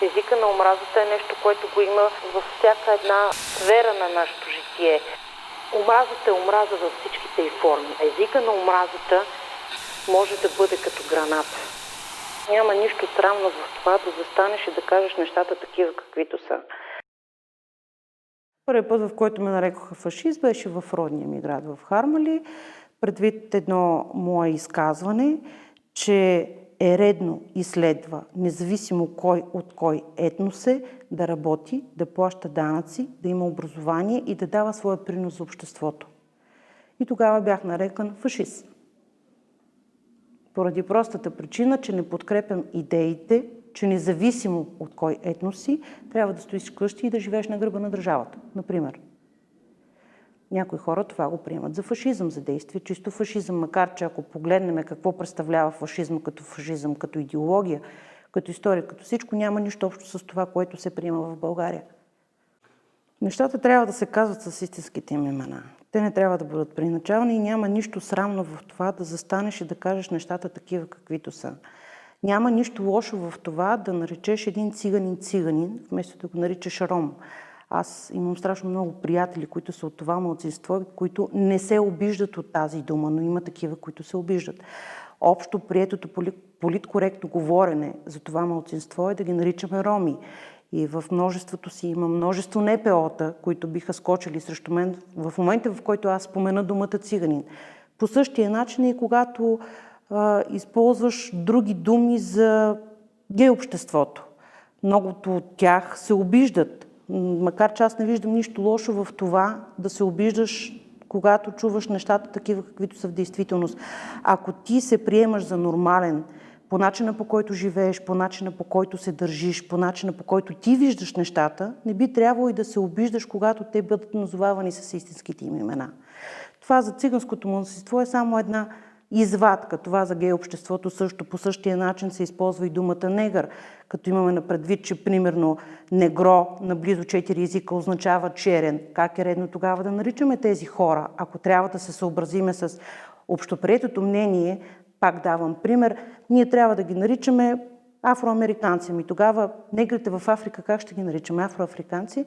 Езика на омразата е нещо, което го има във всяка една сфера на нашето житие. Омразата е омраза във всичките й форми. Езика на омразата може да бъде като граната. Няма нищо срамно в това да застанеш и да кажеш нещата такива, каквито са. Първият път, в който ме нарекоха фашист, беше в родния ми град в Хармали, предвид едно мое изказване, че е редно и следва, независимо кой от кой етнос е, да работи, да плаща данъци, да има образование и да дава своя принос за обществото. И тогава бях нарекан фашист. Поради простата причина, че не подкрепям идеите, че независимо от кой етнос си, трябва да стоиш вкъщи и да живееш на гърба на държавата, например. Някои хора това го приемат за фашизъм, за действие, чисто фашизъм, макар че ако погледнем какво представлява фашизъм, като идеология, като история, като всичко, няма нищо общо с това, което се приема в България. Нещата трябва да се казват с истинските им имена. Те не трябва да бъдат преиначавани и няма нищо срамно в това да застанеш и да кажеш нещата такива, каквито са. Няма нищо лошо в това да наречеш един циганин, вместо да го наричаш ром. Аз имам страшно много приятели, които са от това малцинство, които не се обиждат от тази дума, но има такива, които се обиждат. Общо приетото политкоректно говорене за това малцинство е да ги наричаме роми. И в множеството си има множество НПО-та, които биха скочили срещу мен в момента, в който аз спомена думата циганин. По същия начин и когато използваш други думи за гей обществото. Многото от тях се обиждат. Макар че аз не виждам нищо лошо в това да се обиждаш, когато чуваш нещата такива, каквито са в действителност. Ако ти се приемаш за нормален, по начина по който живееш, по начина по който се държиш, по начина по който ти виждаш нещата, не би трябвало и да се обиждаш, когато те бъдат назовавани с истинските им имена. Това за циганското малцинство е само една извадка. Това за гей обществото също по същия начин се използва и думата негър, като имаме на предвид, че примерно негро на близо 4 езика означава черен. Как е редно тогава да наричаме тези хора? Ако трябва да се съобразиме с общоприетото мнение, пак давам пример, ние трябва да ги наричаме афроамериканци. Ами тогава негрите в Африка как ще ги наричаме? Афроафриканци?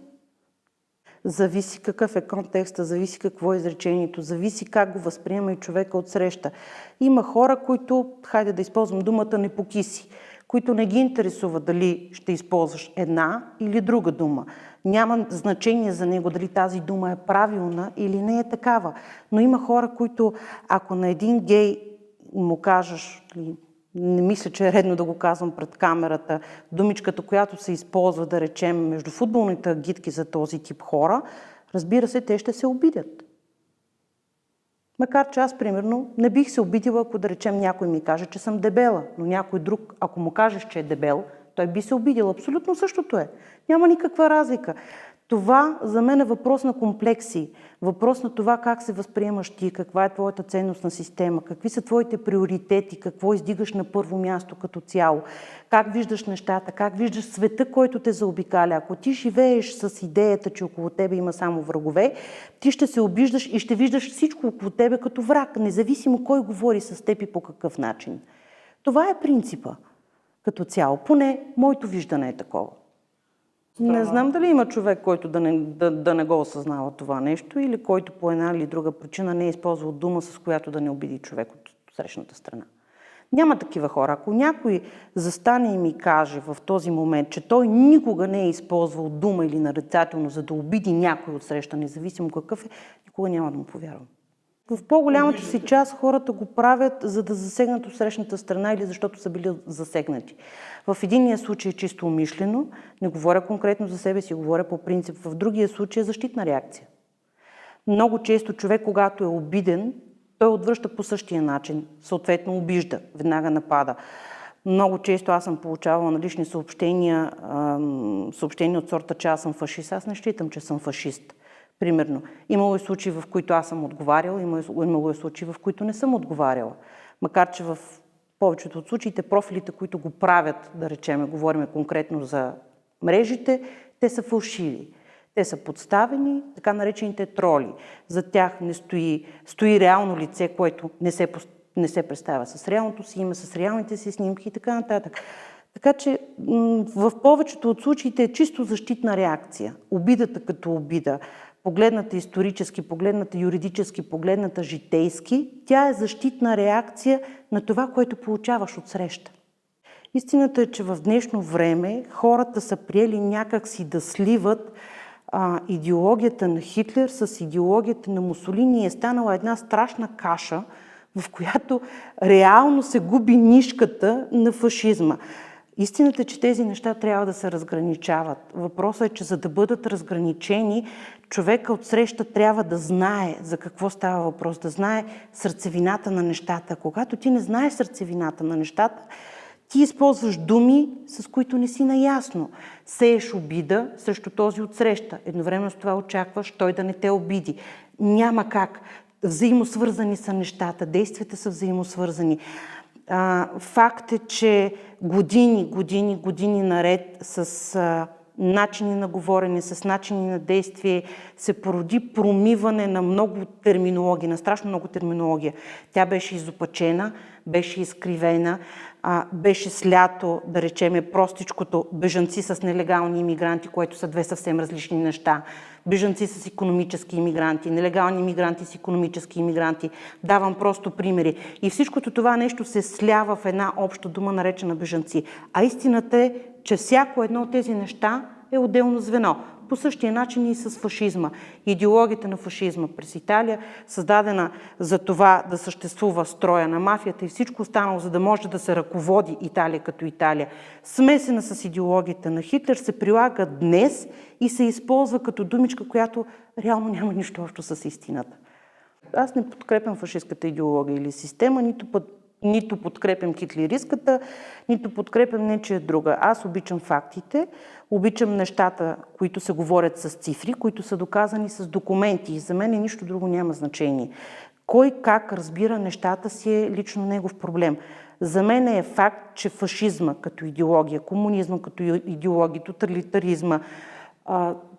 Зависи какъв е контекста, зависи какво е изречението, зависи как го възприема и човека отсреща. Има хора, които, хайде да използвам думата непокиси, които не ги интересува дали ще използваш една или друга дума. Няма значение за него дали тази дума е правилна или не е такава. Но има хора, които ако на един гей му кажеш, не мисля, че е редно да го казвам пред камерата, думичката, която се използва, да речем, между футболните агитки за този тип хора, разбира се, те ще се обидят. Макар че аз, примерно, не бих се обидила, ако да речем някой ми каже, че съм дебела, но някой друг, ако му кажеш, че е дебел, той би се обидил. Абсолютно същото е. Няма никаква разлика. Това за мен е въпрос на комплекси, въпрос на това как се възприемаш ти, каква е твоята ценностна система, какви са твоите приоритети, какво издигаш на първо място като цяло, как виждаш нещата, как виждаш света, който те заобикаля. Ако ти живееш с идеята, че около тебе има само врагове, ти ще се обиждаш и ще виждаш всичко около тебе като враг, независимо кой говори с теб и по какъв начин. Това е принципа като цяло. Поне моето виждане е такова. Не знам дали има човек, който да не го осъзнава това нещо или който по една или друга причина не е използвал дума, с която да не обиди човек от срещната страна. Няма такива хора. Ако някой застане и ми каже в този момент, че той никога не е използвал дума или нарицателно, за да обиди някой от среща, независимо какъв е, никога няма да му повярвам. В по-голямата си част хората го правят, за да засегнат отсрещната страна или защото са били засегнати. В единия случай е чисто умишлено, не говоря конкретно за себе си, говоря по принцип. В другия случай е защитна реакция. Много често човек, когато е обиден, той отвръща по същия начин, съответно обижда, веднага напада. Много често аз съм получавала на лични съобщения от сорта, че аз съм фашист. Аз не считам, че съм фашист. Примерно, имало е случаи, в които аз съм отговаряла, имало е случаи, в които не съм отговаряла. Макар че в повечето от случаите профилите, които го правят, да речем, говорим конкретно за мрежите, те са фалшиви. Те са подставени, така наречените троли. За тях не стои реално лице, което не се представя с реалното си име, с реалните си снимки и така нататък. Така че в повечето от случаите е чисто защитна реакция. Обидата като обида, погледната исторически, погледната юридически, погледната житейски, тя е защитна реакция на това, което получаваш от среща. Истината е, че в днешно време хората са приели някакси да сливат идеологията на Хитлер с идеологията на Мусолини и е станала една страшна каша, в която реално се губи нишката на фашизма. Истината е, че тези неща трябва да се разграничават. Въпросът е, че за да бъдат разграничени, човека отсреща трябва да знае за какво става въпрос, да знае сърцевината на нещата. Когато ти не знаеш сърцевината на нещата, ти използваш думи, с които не си наясно. Сееш обида срещу този отсреща. Едновременно с това очакваш той да не те обиди. Няма как. Взаимосвързани са нещата, действията са взаимосвързани. Факт е, че години наред с начини на говорене, с начини на действие се породи промиване на много терминология, на страшно много терминология. Тя беше изопачена, беше изкривена, беше слято, да речеме, простичкото бежанци с нелегални имигранти, което са две съвсем различни неща. Бежанци с икономически имигранти, нелегални имигранти с икономически имигранти. Давам просто примери. И всичкото това нещо се слява в една обща дума, наречена бежанци. А истината е, че всяко едно от тези неща е отделно звено. По същия начин и с фашизма. Идеологията на фашизма през Италия, създадена за това да съществува строя на мафията и всичко останало, за да може да се ръководи Италия като Италия, смесена с идеологията на Хитлер, се прилага днес и се използва като думичка, която реално няма нищо общо с истината. Аз не подкрепям фашистката идеология или система, нито подкрепям хитлеристката, нито подкрепям нечия друга. Аз обичам фактите, обичам нещата, които се говорят с цифри, които са доказани с документи. И за мен нищо друго няма значение. Кой как разбира нещата си е лично негов проблем. За мен е факт, че фашизма като идеология, комунизма като идеология, тоталитаризма,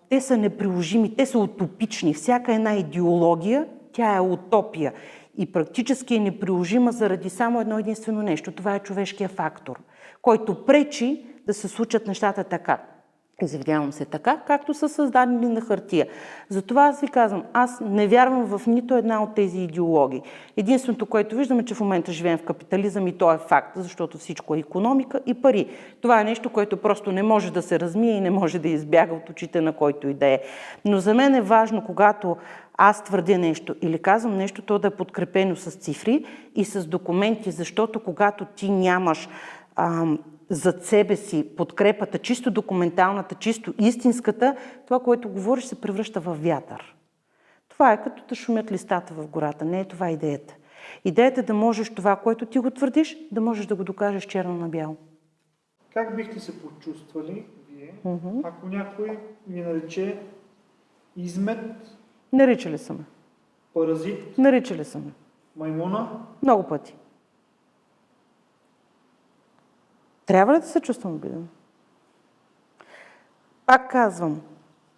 те са неприложими, те са утопични. Всяка една идеология, тя е утопия. И практически е неприложима заради само едно единствено нещо. Това е човешкия фактор, който пречи да се случат нещата така. Извинявам се, така, както са създадени на хартия. Затова аз ви казвам, аз не вярвам в нито една от тези идеологии. Единственото, което виждаме, че в момента живеем в капитализъм и то е факт, защото всичко е икономика и пари. Това е нещо, което просто не може да се размие и не може да избяга от очите на който и да е. Но за мен е важно, когато аз твърдя нещо или казвам нещо, то да е подкрепено с цифри и с документи, защото когато ти нямаш зад себе си подкрепата, чисто документалната, чисто истинската, това, което говориш, се превръща в вятър. Това е като да шумят листата в гората. Не е това идеята. Идеята е да можеш това, което ти го твърдиш, да можеш да го докажеш черно на бяло. Как бихте се почувствали вие, ако някой ви нарече измет? Наричали са ме. Паразит? Наричали са ме. Маймуна? Много пъти. Трябва ли да се чувствам обиден? Пак казвам,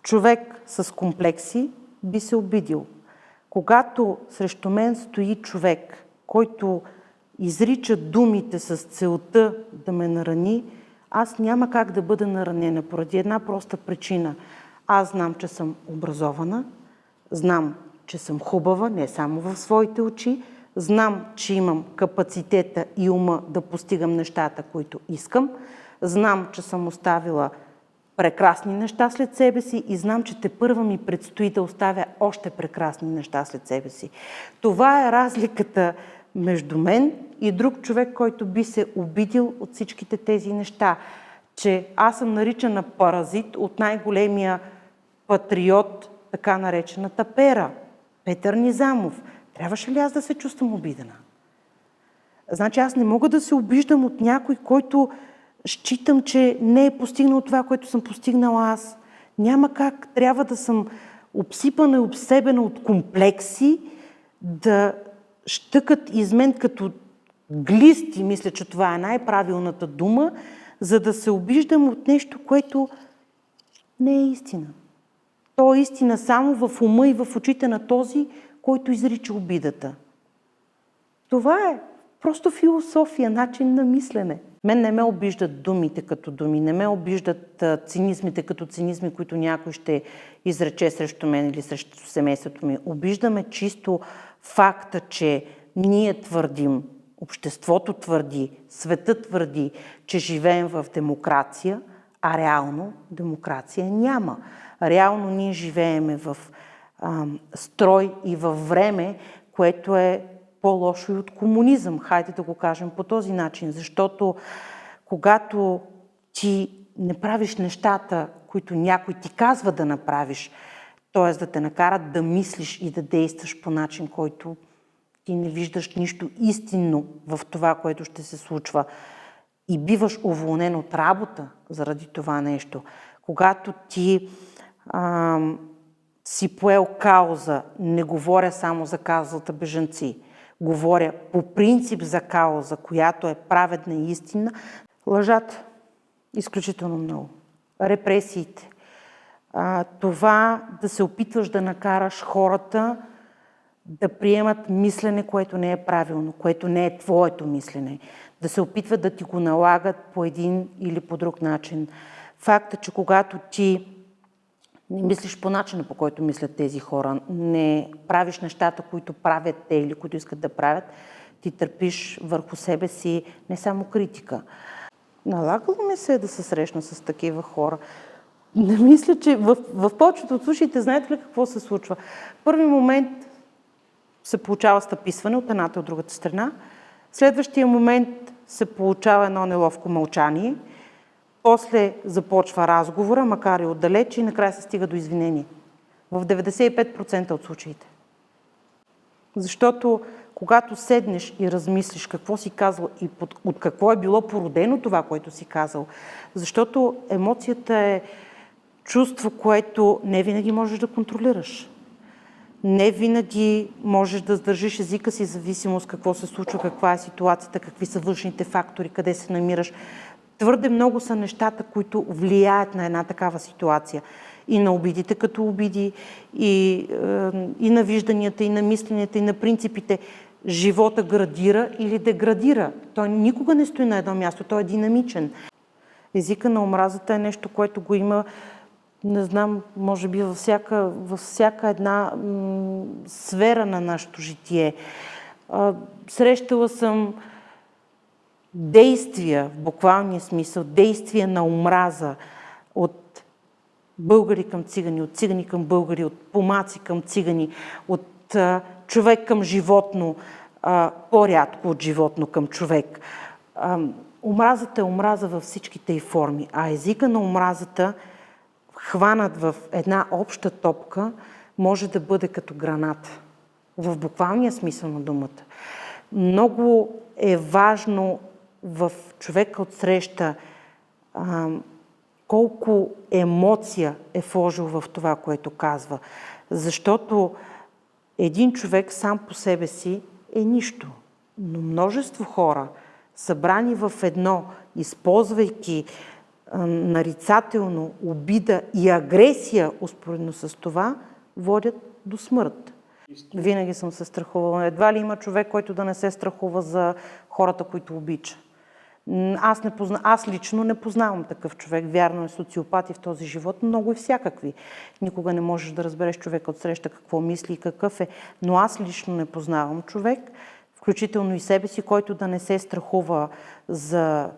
човек с комплекси би се обидил. Когато срещу мен стои човек, който изрича думите с целта да ме нарани, аз няма как да бъда наранена поради една проста причина. Аз знам, че съм образована, знам, че съм хубава, не само в своите очи, знам, че имам капацитета и ума да постигам нещата, които искам, знам, че съм оставила прекрасни неща след себе си и знам, че тепърва ми предстои да оставя още прекрасни неща след себе си. Това е разликата между мен и друг човек, който би се обидил от всичките тези неща. Че аз съм наричана паразит от най-големия патриот, така наречената пера, Петър Низамов. Трябваше ли аз да се чувствам обидена? Значи аз не мога да се обиждам от някой, който считам, че не е постигнал това, което съм постигнала аз. Няма как. Трябва да съм обсипана и обсебена от комплекси, да щъкат из мен като глисти, мисля, че това е най-правилната дума, за да се обиждам от нещо, което не е истина. То е истина само в ума и в очите на този, който изрича обидата. Това е просто философия, начин на мислене. Мен не ме обиждат думите като думи, не ме обиждат цинизмите като цинизми, които някой ще изрече срещу мен или срещу семейството ми. Обиждаме чисто факта, че ние твърдим, обществото твърди, светът твърди, че живеем в демокрация, а реално демокрация няма. Реално ние живееме в строй и във време, което е по-лошо и от комунизъм. Хайде да го кажем по този начин, защото когато ти не правиш нещата, които някой ти казва да направиш, т.е. да те накарат да мислиш и да действаш по начин, който ти не виждаш нищо истинно в това, което ще се случва и биваш уволнен от работа заради това нещо, когато ти си поел кауза, не говоря само за каузата бежанци, говоря по принцип за кауза, която е праведна и истинна, лъжата изключително много. Репресиите. Това да се опитваш да накараш хората да приемат мислене, което не е правилно, което не е твоето мислене. Да се опитват да ти го налагат по един или по друг начин. Факта, че когато ти не мислиш по начина, по който мислят тези хора, не правиш нещата, които правят те или които искат да правят, ти търпиш върху себе си не само критика. Налагало ми се да се срещна с такива хора. Не мисля, че в повечето от случаите знаете ли какво се случва? В първи момент се получава стъписване от едната и от другата страна. В следващия момент се получава едно неловко мълчание. После започва разговора, макар и отдалеч, и накрая се стига до извинение. В 95% от случаите. Защото когато седнеш и размислиш какво си казал и от какво е било породено това, което си казал, защото емоцията е чувство, което не винаги можеш да контролираш. Не винаги можеш да сдържиш езика си, зависимост какво се случва, каква е ситуацията, какви са външните фактори, къде се намираш. Твърде много са нещата, които влияят на една такава ситуация. И на обидите като обиди, и на вижданията, и на мисленията, и на принципите. Живота градира или деградира. Той никога не стои на едно място, той е динамичен. Езика на омразата е нещо, което го има, не знам, може би във всяка една сфера на нашето житие. Срещала съм действия, в буквалния смисъл, действия на омраза от българи към цигани, от цигани към българи, от помаци към цигани, от човек към животно, по-рядко от животно към човек. Омразата е омраза във всичките й форми, а езика на омразата, хванат в една обща топка, може да бъде като граната. В буквалния смисъл на думата. Много е важно в човека отсреща колко емоция е вложил в това, което казва. Защото един човек сам по себе си е нищо. Но множество хора, събрани в едно, използвайки нарицателно обида и агресия, успоредно с това, водят до смърт. Винаги съм се страхувала. Едва ли има човек, който да не се страхува за хората, които обича. Аз лично не познавам такъв човек. Вярно е, социопати в този живот, много и всякакви. Никога не можеш да разбереш човека отсреща какво мисли и какъв е. Но аз лично не познавам човек, включително и себе си, който да не се страхува за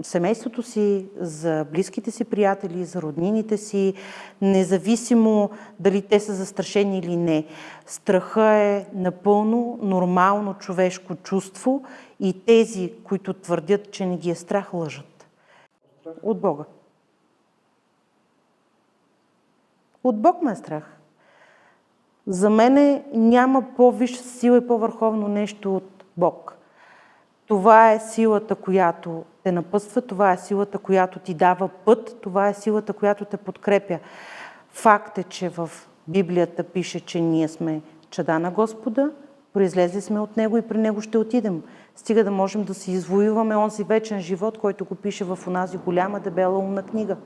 семейството си, за близките си приятели, за роднините си, независимо дали те са застрашени или не. Страха е напълно нормално човешко чувство и тези, които твърдят, че не ги е страх, лъжат. От Бога. От Бог ме е страх. За мене няма по-висша сила и по-върховно нещо от Бог. Това е силата, която те напътства, това е силата, която ти дава път, това е силата, която те подкрепя. Факт е, че в Библията пише, че ние сме чада на Господа, произлезли сме от Него и при Него ще отидем. Стига да можем да си извоюваме онзи вечен живот, който го пише в онази голяма дебела умна книга.